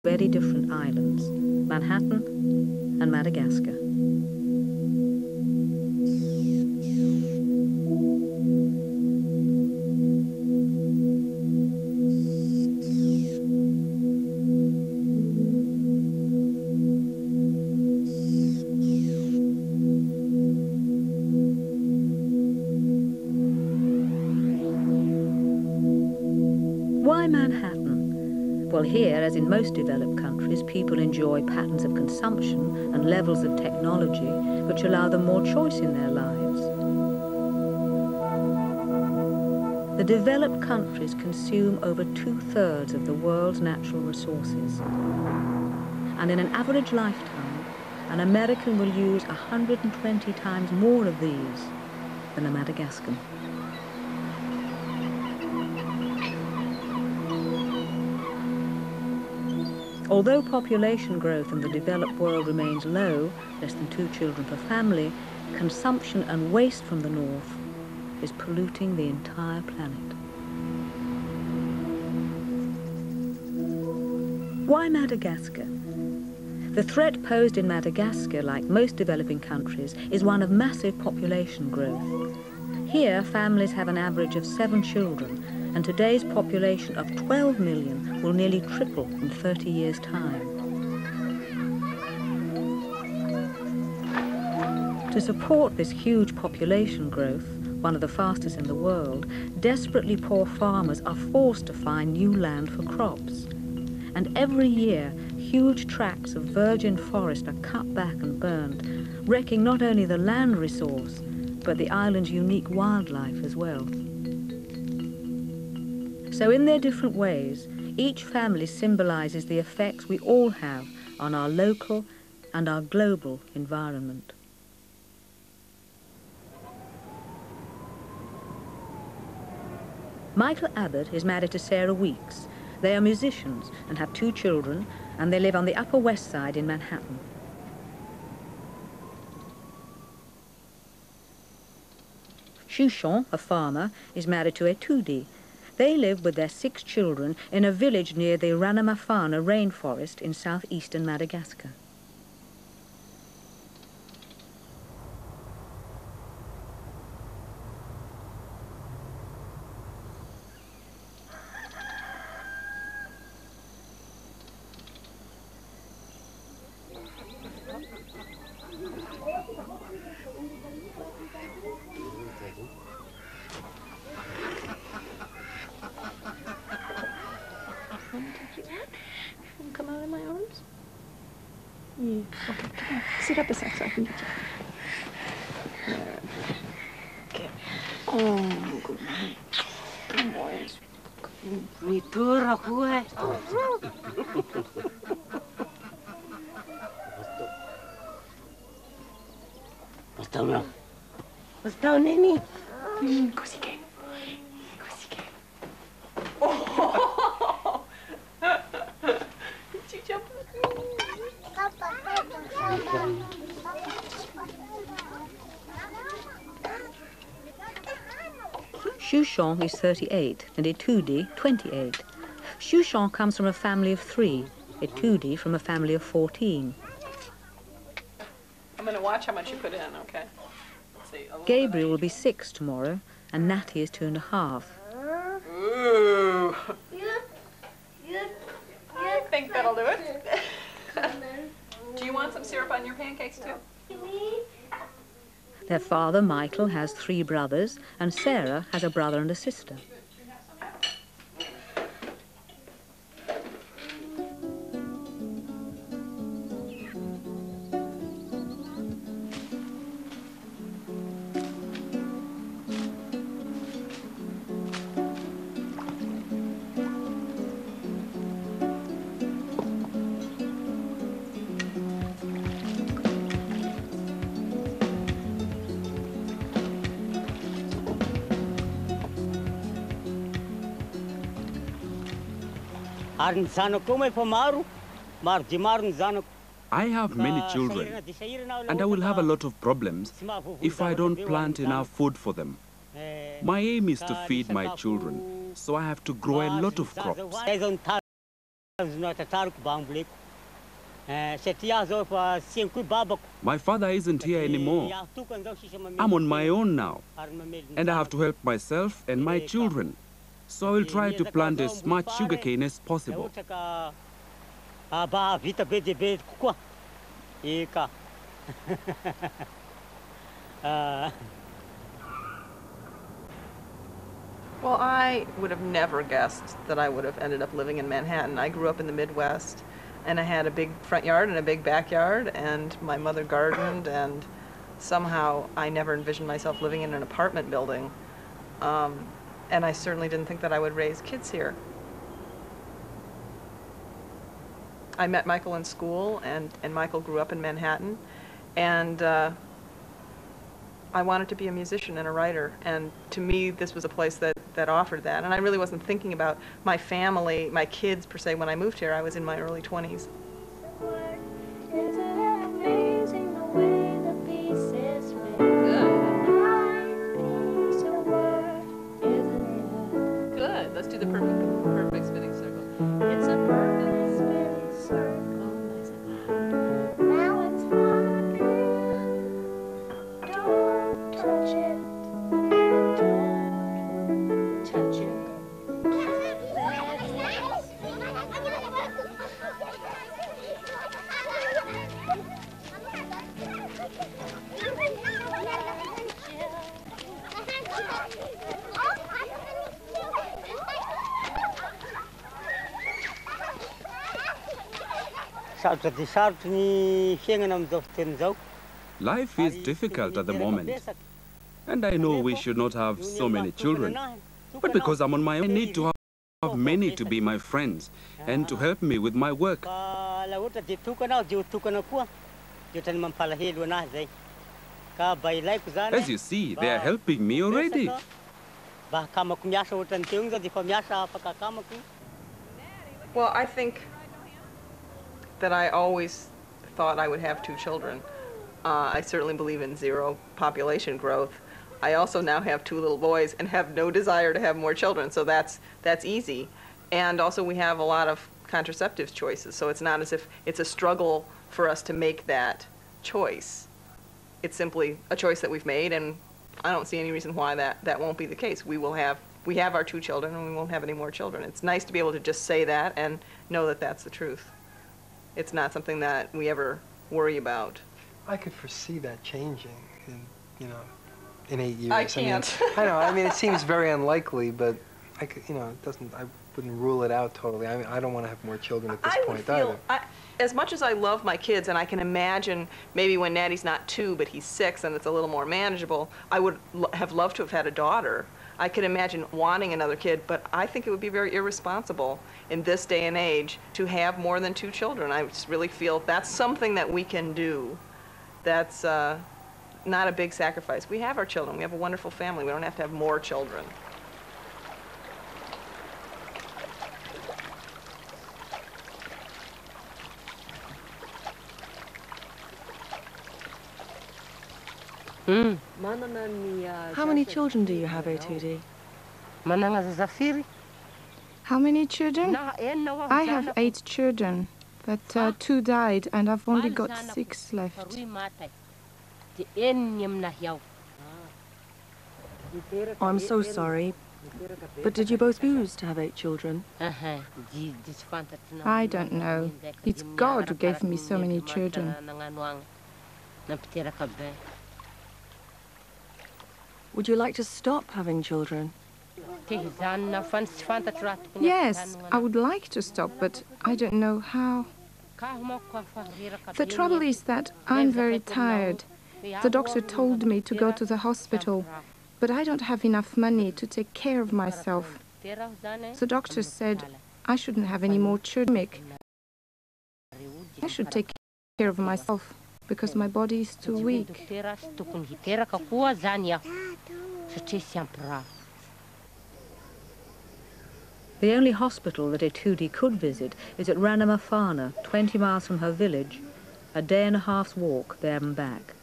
Very different islands, Manhattan and Madagascar. Why Manhattan? Well, here, as in most developed countries, people enjoy patterns of consumption and levels of technology which allow them more choice in their lives. The developed countries consume over 2/3 of the world's natural resources. And in an average lifetime, an American will use 120 times more of these than a Madagascan. Although population growth in the developed world remains low, less than 2 children per family, consumption and waste from the north is polluting the entire planet. Why Madagascar? The threat posed in Madagascar, like most developing countries, is one of massive population growth. Here, families have an average of 7 children, and today's population of 12 million will nearly triple in 30 years' time. To support this huge population growth, one of the fastest in the world, desperately poor farmers are forced to find new land for crops. And every year, huge tracts of virgin forest are cut back and burned, wrecking not only the land resource, but the island's unique wildlife as well. So in their different ways, each family symbolizes the effects we all have on our local and our global environment. Michael Abbott is married to Sarah Weeks. They are musicians and have 2 children, and they live on the Upper West Side in Manhattan. Shushon, a farmer, is married to Etudi. They live with their 6 children in a village near the Ranamafana rainforest in southeastern Madagascar. Come out in my arms? Yeah. Okay, come on. Sit up a sec so I can get you. Okay. Oh, good boy. Good boys. Ritur aku Basta nini. Kosike. Kosike. Did you jump? Shushon is 38 and Etudi 28. Shushon comes from a family of 3, Etudi from a family of 14. I'm going to watch how much you put in, okay? Let's see. Gabriel will be 6 tomorrow, and Natty is 2.5. Ooh. I think that'll do it. Do you want some syrup on your pancakes too? Their father, Michael, has 3 brothers, and Sarah has a brother and a sister. I have many children, and I will have a lot of problems if I don't plant enough food for them. My aim is to feed my children, so I have to grow a lot of crops. My father isn't here anymore. I'm on my own now, and I have to help myself and my children. So I will try to plant as much sugarcane as possible. Well, I would have never guessed that I would have ended up living in Manhattan. I grew up in the Midwest, and I had a big front yard and a big backyard, and my mother gardened, and somehow I never envisioned myself living in an apartment building. And I certainly didn't think that I would raise kids here. I met Michael in school, and Michael grew up in Manhattan, and I wanted to be a musician and a writer, and to me this was a place that offered that. And I really wasn't thinking about my family, my kids per se, when I moved here. I was in my early 20s. Good. Let's do the perfect spinning circle. It's a perfect spinning circle. Now it's fun again. Don't touch it. Don't touch it. Life is difficult at the moment, and I know we should not have so many children. But because I'm on my own, I need to have many to be my friends and to help me with my work. As you see, they are helping me already. Well, I think that I always thought I would have 2 children. I certainly believe in zero population growth. I also now have 2 little boys and have no desire to have more children, so that's easy. And also we have a lot of contraceptive choices, so it's not as if it's a struggle for us to make that choice. It's simply a choice that we've made, and I don't see any reason why that won't be the case. We have our 2 children, and we won't have any more children. It's nice to be able to just say that and know that that's the truth. It's not something that we ever worry about. I could foresee that changing in 8 years. I can't. I know. I mean, it seems very unlikely, but I could, it doesn't. I wouldn't rule it out totally. I mean, I don't want to have more children at this point either. As much as I love my kids, and I can imagine maybe when Natty's not 2, but he's 6, and it's a little more manageable, I would have loved to have had a daughter. I could imagine wanting another kid, but I think it would be very irresponsible in this day and age to have more than 2 children. I just really feel that's something that we can do. That's not a big sacrifice. We have our children. We have a wonderful family. We don't have to have more children. How many children do you have, Otudi? How many children? I have 8 children, but 2 died, and I've only got 6 left. Oh, I'm so sorry. But did you both choose to have 8 children? I don't know. It's God who gave me so many children. Would you like to stop having children? Yes, I would like to stop, but I don't know how. The trouble is that I'm very tired. The doctor told me to go to the hospital, but I don't have enough money to take care of myself. The doctor said I shouldn't have any more children. I should take care of myself because my body is too weak. The only hospital that Otudi could visit is at Ranamafana, 20 miles from her village, a day-and-a-half's walk there and back.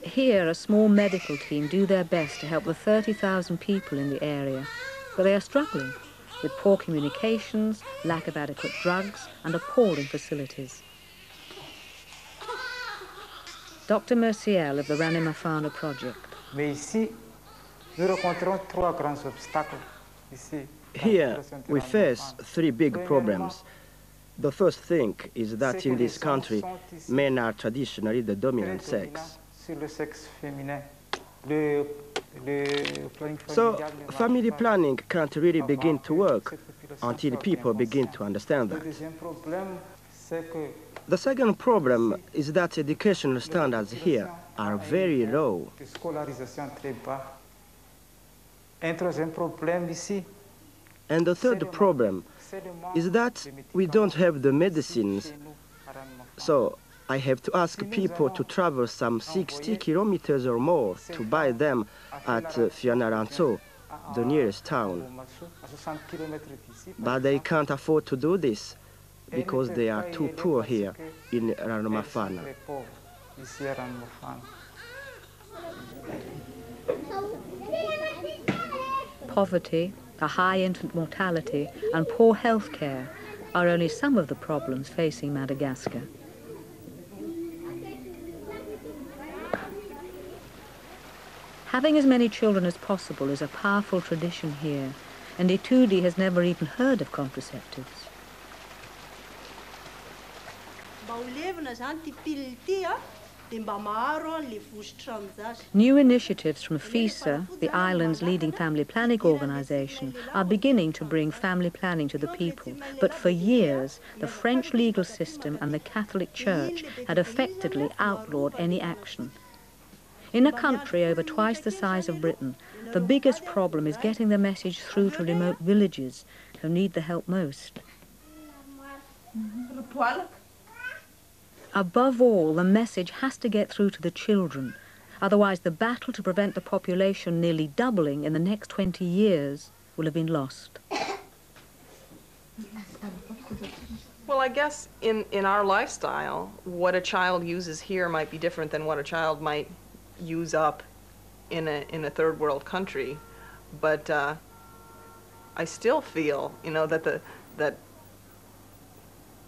Here, a small medical team do their best to help the 30,000 people in the area, but they are struggling. with poor communications, lack of adequate drugs, and appalling facilities. Dr. Merciel of the Ranimafana project. Here, we face three big problems. The first thing is that in this country, men are traditionally the dominant sex. So, family planning can't really begin to work until people begin to understand that. The second problem is that educational standards here are very low. And the third problem is that we don't have the medicines. So I have to ask people to travel some 60 kilometers or more to buy them at Fianarantsoa, the nearest town. But they can't afford to do this because they are too poor here in Ranimafana. Poverty, a high infant mortality, and poor health care are only some of the problems facing Madagascar. Having as many children as possible is a powerful tradition here, and Itudi has never even heard of contraceptives. New initiatives from FISA, the island's leading family planning organization, are beginning to bring family planning to the people. But for years, the French legal system and the Catholic Church had effectively outlawed any action. In a country over twice the size of Britain, the biggest problem is getting the message through to remote villages who need the help most. Above all, the message has to get through to the children. Otherwise, the battle to prevent the population nearly doubling in the next 20 years will have been lost. Well, I guess in our lifestyle, what a child uses here might be different than what a child might use up in a third world country. But I still feel, you know, that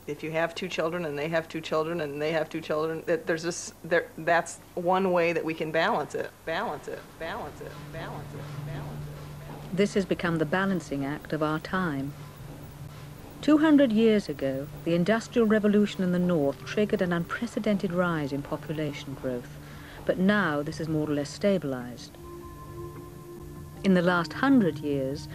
if you have two children and they have two children and they have two children, that that's one way that we can balance it. This has become the balancing act of our time. 200 years ago, the Industrial Revolution in the North triggered an unprecedented rise in population growth, but now this is more or less stabilized. In the last 100 years,